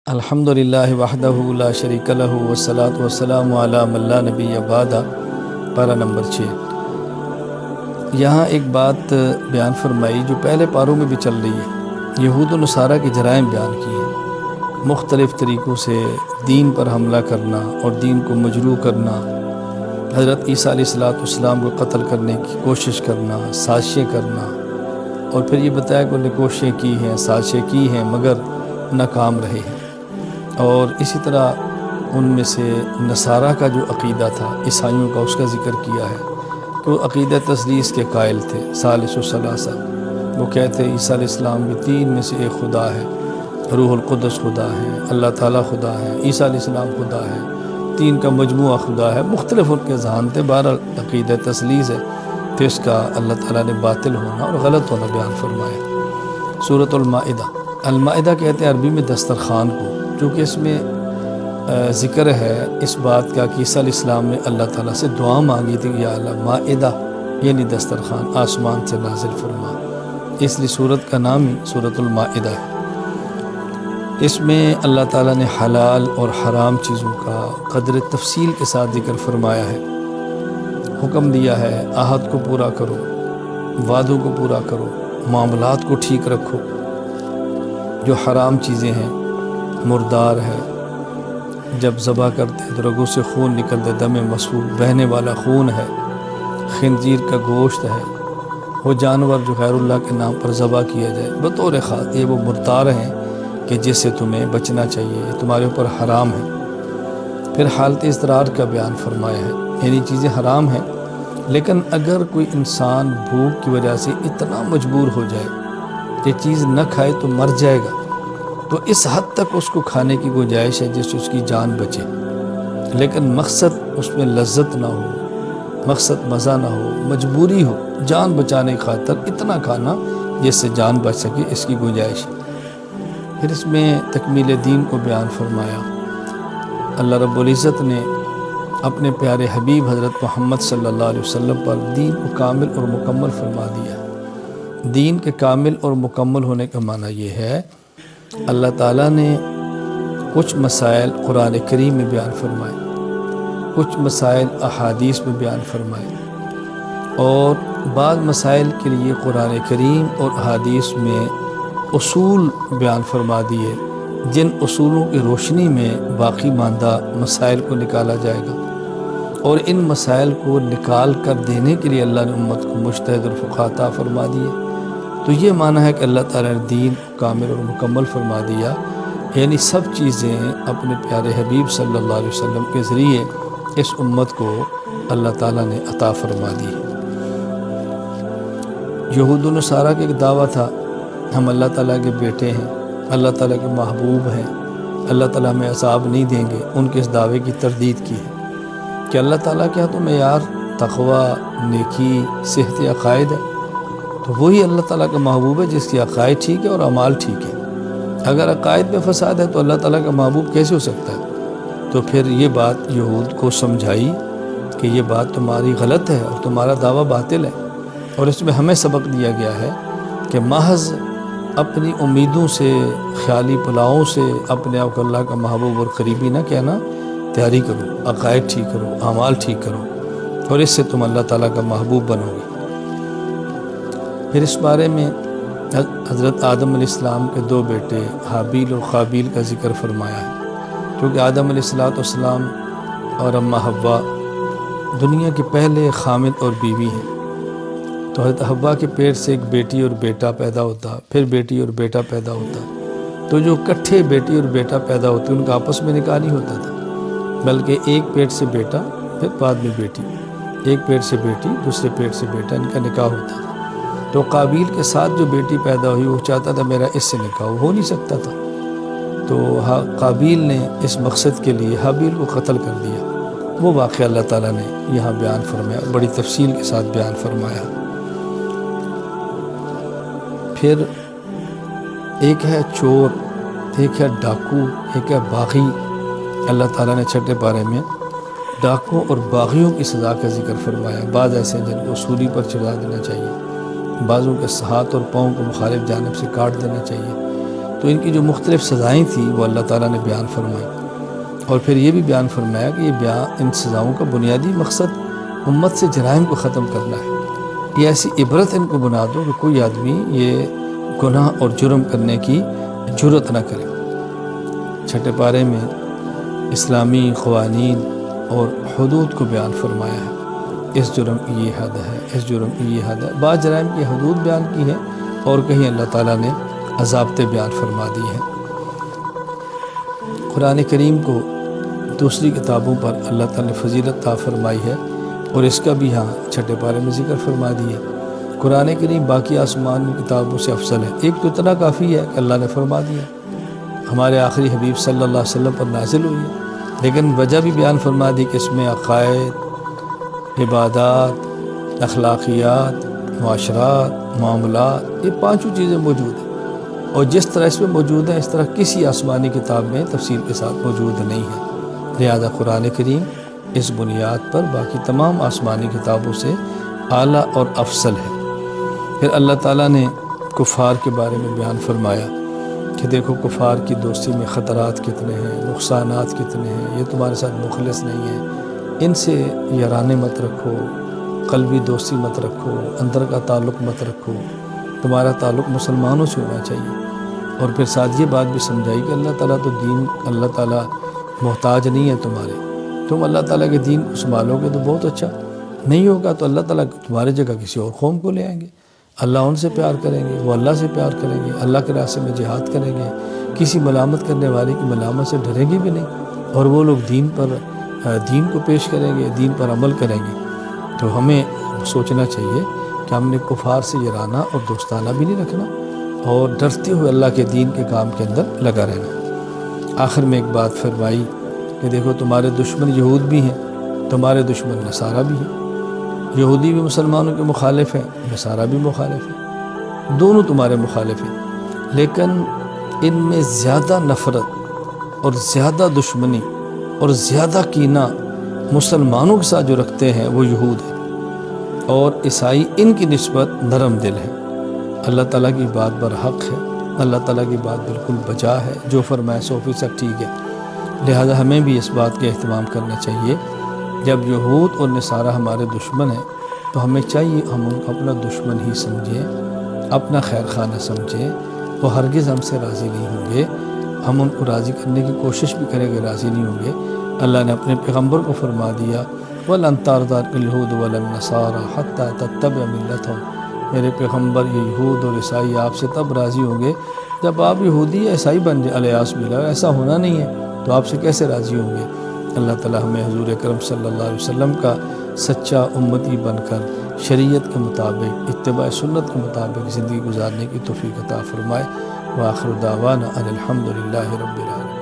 الحمد للہ وحدہ لا شریک لہ والصلاۃ والسلام علی من لا نبی بعد۔ پارہ نمبر 6۔ یہاں ایک بات بیان فرمائی جو پہلے پاروں میں بھی چل رہی ہے۔ یہود و نصارہ کے جرائم بیان کیے ہیں، مختلف طریقوں سے دین پر حملہ کرنا اور دین کو مجروح کرنا، حضرت عیسیٰ علیہ السلام کو قتل کرنے کی کوشش کرنا، سازشیں کرنا، اور پھر یہ بتایا کہ انہوں نے کوششیں کی ہیں، سازشیں کی ہیں مگر ناکام رہے ہیں۔ اور اسی طرح ان میں سے نصارہ کا جو عقیدہ تھا، عیسائیوں کا، اس کا ذکر کیا ہے کہ وہ عقیدہ تثلیث کے قائل تھے، ثالث و ثلاثہ۔ وہ کہتے ہیں عیسیٰ علیہ السلام بھی تین میں سے ایک خدا ہے، روح القدس خدا ہے، اللہ تعالیٰ خدا ہے، عیسیٰ علیہ السلام خدا ہے، تین کا مجموعہ خدا ہے۔ مختلف ان کے ذہان تھے، بہرحال عقیدہ تثلیث ہے تو اس کا اللہ تعالیٰ نے باطل ہونا اور غلط ہونا بیان فرمایا۔ سورۃ المائدہ، المائدہ کہتے ہیں عربی میں دسترخوان کو، چونکہ اس میں ذکر ہے اس بات کا کہ عیسیٰ علیہ السلام نے اللہ تعالیٰ سے دعا مانگی تھی کہ یا اللہ مائدہ یعنی دسترخوان آسمان سے نازل فرما، اس لیے سورت کا نام ہی سورۃ المائدہ ہے۔ اس میں اللہ تعالیٰ نے حلال اور حرام چیزوں کا قدر تفصیل کے ساتھ ذکر فرمایا ہے، حکم دیا ہے عہد کو پورا کرو، وعدوں کو پورا کرو، معاملات کو ٹھیک رکھو۔ جو حرام چیزیں ہیں، مردار ہے، جب ذبح کرتے تو رگوں سے خون نکلتے، دم مسفوح بہنے والا خون ہے، خنزیر کا گوشت ہے، وہ جانور جو غیر اللہ کے نام پر ذبح کیا جائے بطور خاص، یہ وہ مردار ہیں کہ جس سے تمہیں بچنا چاہیے، یہ تمہارے اوپر حرام ہے۔ پھر حالت اضطرار کا بیان فرمایا ہے، یعنی چیزیں حرام ہیں، لیکن اگر کوئی انسان بھوک کی وجہ سے اتنا مجبور ہو جائے کہ چیز نہ کھائے تو مر جائے گا، تو اس حد تک اس کو کھانے کی گنجائش ہے جس سے اس کی جان بچے، لیکن مقصد اس میں لذت نہ ہو، مقصد مزہ نہ ہو، مجبوری ہو، جان بچانے کی خاطر اتنا کھانا جس سے جان بچ سکے، اس کی گنجائش ہے۔ پھر اس میں تکمیل دین کو بیان فرمایا۔ اللہ رب العزت نے اپنے پیارے حبیب حضرت محمد صلی اللہ علیہ وسلم پر دین کو کامل اور مکمل فرما دیا۔ دین کے کامل اور مکمل ہونے کا معنی یہ ہے اللہ تعالیٰ نے کچھ مسائل قرآن کریم میں بیان فرمائے، کچھ مسائل احادیث میں بیان فرمائے، اور بعض مسائل کے لیے قرآن کریم اور احادیث میں اصول بیان فرما دیے، جن اصولوں کی روشنی میں باقی ماندہ مسائل کو نکالا جائے گا، اور ان مسائل کو نکال کر دینے کے لیے اللہ نے امت کو مجتہد الفقہاء عطا فرما دیے۔ تو یہ معنی ہے کہ اللہ تعالیٰ نے دین کو کامل اور مکمل فرما دیا، یعنی سب چیزیں اپنے پیارے حبیب صلی اللہ علیہ وسلم کے ذریعے اس امت کو اللہ تعالیٰ نے عطا فرما دی۔ یہود و نصارہ کا ایک دعویٰ تھا ہم اللہ تعالیٰ کے بیٹے ہیں، اللہ تعالیٰ کے محبوب ہیں، اللہ تعالیٰ ہمیں عذاب نہیں دیں گے۔ ان کے اس دعوے کی تردید کی ہے کہ اللہ تعالیٰ کیا تو معیار تقوی، نیکی، صحت عقائد ہے، تو وہی اللہ تعالیٰ کا محبوب ہے جس کی عقائد ٹھیک ہے اور اعمال ٹھیک ہے۔ اگر عقائد میں فساد ہے تو اللہ تعالیٰ کا محبوب کیسے ہو سکتا ہے؟ تو پھر یہ بات یہود کو سمجھائی کہ یہ بات تمہاری غلط ہے اور تمہارا دعویٰ باطل ہے، اور اس میں ہمیں سبق دیا گیا ہے کہ محض اپنی امیدوں سے، خیالی پلاؤں سے اپنے آپ کو اللہ کا محبوب اور قریبی نہ کہنا، تیاری کرو، عقائد ٹھیک کرو، اعمال ٹھیک کرو، اور اس سے تم اللہ تعالیٰ کا محبوب بنو گے۔ پھر اس بارے میں حضرت آدم علیہ السلام کے دو بیٹے حابیل اور قابیل کا ذکر فرمایا ہے، کیونکہ آدم علیہ السلام اور اماں حوا دنیا کے پہلے خامد اور بیوی ہیں، تو حضرت حوا کے پیٹ سے ایک بیٹی اور بیٹا پیدا ہوتا، پھر بیٹی اور بیٹا پیدا ہوتا، تو جو اکٹھے بیٹی اور بیٹا پیدا ہوتے ان کا آپس میں نکاح نہیں ہوتا تھا، بلکہ ایک پیٹ سے بیٹا، پھر بعد میں بیٹی، ایک پیٹ سے بیٹی، دوسرے پیٹ سے بیٹا، ان کا نکاح ہوتا تھا۔ تو قابیل کے ساتھ جو بیٹی پیدا ہوئی وہ چاہتا تھا میرا اس سے نکاح ہو نہیں سکتا تھا، تو قابیل نے اس مقصد کے لیے حابیل کو قتل کر دیا۔ وہ واقعہ اللہ تعالیٰ نے یہاں بیان فرمایا، بڑی تفصیل کے ساتھ بیان فرمایا۔ پھر ایک ہے چور، ایک ہے ڈاکو، ایک ہے باغی۔ اللہ تعالیٰ نے چھٹے پارے میں ڈاکوں اور باغیوں کی سزا کا ذکر فرمایا۔ بعض ایسے ہیں جن کو سولی پر چڑھا دینا چاہیے، بعضوں کے ہاتھ اور پاؤں کو مخالف جانب سے کاٹ دینا چاہیے۔ تو تو ان کی جو مختلف سزائیں تھیں وہ اللہ تعالیٰ نے بیان فرمائی، اور پھر یہ بھی بیان فرمایا کہ ان سزاؤں کا بنیادی مقصد امت سے جرائم کو ختم کرنا ہے۔ یہ ایسی عبرت ان کو بنا دو کہ کوئی آدمی یہ گناہ اور جرم کرنے کی جرت نہ کرے۔ چھٹے پارے میں اسلامی قوانین اور حدود کو بیان فرمایا ہے، اس جرم کی یہ حد ہے، اس جرم کی یہ حد ہے۔ بعض جرائم کی حدود بیان کی ہے اور کہیں اللہ تعالیٰ نے ضابطے بیان فرما دی ہیں۔ قرآن کریم کو دوسری کتابوں پر اللہ تعالیٰ نے فضیلت عطا فرمائی ہے، اور اس کا بھی یہاں چھٹے پارے میں ذکر فرما دی ہے۔ قرآن کریم باقی آسمانی کتابوں سے افضل ہے۔ ایک تو اتنا کافی ہے کہ اللہ نے فرما دیا، ہمارے آخری حبیب صلی اللہ علیہ وسلم پر نازل ہوئی ہے، لیکن وجہ بھی بیان فرما دی کہ اس میں عقائد، عبادات، اخلاقیات، معاشرات، معاملات، یہ پانچوں چیزیں موجود ہیں، اور جس طرح اس میں موجود ہیں اس طرح کسی آسمانی کتاب میں تفصیل کے ساتھ موجود نہیں ہے۔ لہذا قرآن کریم اس بنیاد پر باقی تمام آسمانی کتابوں سے اعلیٰ اور افضل ہے۔ پھر اللہ تعالیٰ نے کفار کے بارے میں بیان فرمایا کہ دیکھو کفار کی دوستی میں خطرات کتنے ہیں، نقصانات کتنے ہیں، یہ تمہارے ساتھ مخلص نہیں ہے، ان سے یارانے مت رکھو، قلبی دوستی مت رکھو، اندر کا تعلق مت رکھو، تمہارا تعلق مسلمانوں سے ہونا چاہیے۔ اور پھر ساتھ یہ بات بھی سمجھائی کہ اللہ تعالیٰ محتاج نہیں ہے تمہارے، تم اللہ تعالیٰ کے دین کو سنبھالو گے تو بہت اچھا، نہیں ہوگا تو اللہ تعالیٰ تمہارے جگہ کسی اور قوم کو لے آئیں گے، اللہ ان سے پیار کریں گے، وہ اللہ سے پیار کریں گے، اللہ کے راستے میں جہاد کریں گے، کسی ملامت کرنے والے کی ملامت سے ڈریں گے بھی نہیں، اور وہ لوگ دین کو پیش کریں گے، دین پر عمل کریں گے۔ تو ہمیں سوچنا چاہیے کہ ہم نے کفار سے یارانہ اور دوستانہ بھی نہیں رکھنا، اور ڈرتے ہوئے اللہ کے دین کے کام کے اندر لگا رہنا۔ آخر میں ایک بات فرمائی کہ دیکھو تمہارے دشمن یہود بھی ہیں، تمہارے دشمن نصارہ بھی ہیں، یہودی بھی مسلمانوں کے مخالف ہیں، نصارہ بھی مخالف ہیں، دونوں تمہارے مخالف ہیں، لیکن ان میں زیادہ نفرت اور زیادہ دشمنی اور زیادہ کینہ مسلمانوں کے ساتھ جو رکھتے ہیں وہ یہود ہیں، اور عیسائی ان کی نسبت نرم دل ہیں۔ اللہ تعالیٰ کی بات برحق ہے، اللہ تعالیٰ کی بات بالکل بجا ہے، جو فرمائے 100% ٹھیک ہے۔ لہذا ہمیں بھی اس بات کا اہتمام کرنا چاہیے، جب یہود اور نصارہ ہمارے دشمن ہیں تو ہمیں چاہیے ہم ان کو اپنا دشمن ہی سمجھیں، اپنا خیر خواہ نہ سمجھیں، وہ ہرگز ہم سے راضی نہیں ہوں گے، ہم ان کو راضی کرنے کی کوشش بھی کریں گے، راضی نہیں ہوں گے۔ اللہ نے اپنے پیغمبر کو فرما دیا وَلَن تَرْضَى الْيَهُودُ وَلَا النَّصَارَىٰ حَتَّىٰ تَتَّبِعَ مِلَّتَهُمْ، میرے پیغمبر یہ یہود اور عیسائی آپ سے تب راضی ہوں گے جب آپ یہودی یا عیسائی بن جائیں، الیاذ باللہ، ایسا ہونا نہیں ہے تو آپ سے کیسے راضی ہوں گے؟ اللہ تعالی ہمیں حضور اکرم صلی اللہ علیہ وسلم کا سچا امتی بن کر شریعت کے مطابق، اتباع سنت کے مطابق زندگی گزارنے کی توفیق عطا فرمائے۔ وآخر دعوانا ان الحمد للہ رب العالمین۔